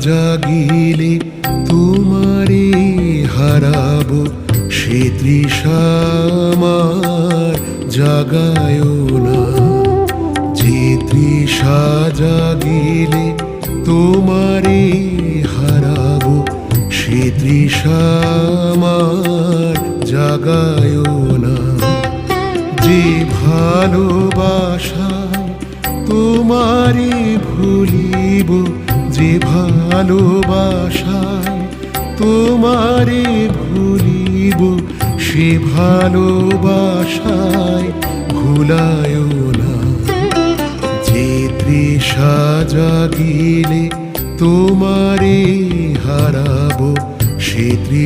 জাগিলে তোমারে হারাবো, সে তৃষা আমার জাগায় না। যে তৃষা জাগিলে তোমারে হারাবো, সে তৃষা আমার জাগায় না। যে ভালোবাসায় তোমারে ভুলিব, যে ভালোবাসায় তোমারে ভুলিব, সে ভালোবাসায় ভুলায় না। যে তৃষা জাগিলে তোমারে হারাবো, সে